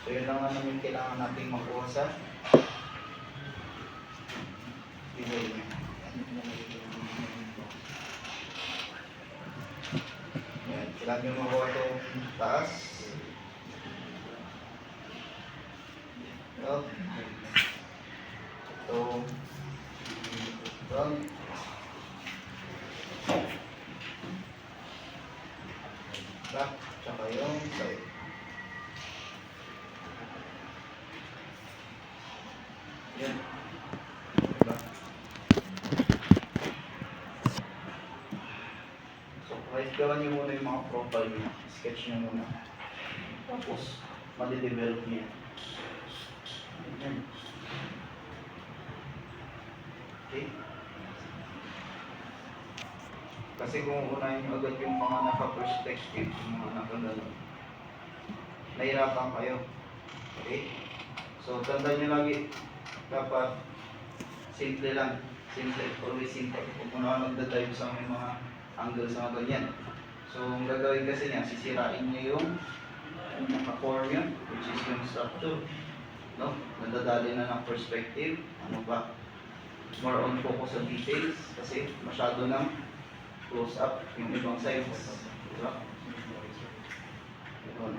So yun lang naman yung kailangan natin makuha sa design niya. Yan, kailangan nyo makuha itong taas. Up. Ito. Front. Back. Tsaka yung side. Yan. Diba? So, kahit gawan nyo muna yung mga profile nyo. Sketch nyo muna. Tapos, mali-develop nyo yan. Yan. Okay? Kasi kung unahin nyo agad yung mga naka-perspective, yung mga nakagano, nahirapan kayo. Okay? So, tandaan nyo lagi, dapat simple lang. Simple, always simple. Kung muna ka magdadive sa may mga angles sa mga ganyan. So, ang gagawin kasi niya, sisirain nyo yung naka-core nyo, which is yung structure. No? Nadadali na ng perspective. Ano ba? More on focus sa details kasi masyado ng close up yung ibang sides. Diba? Yun.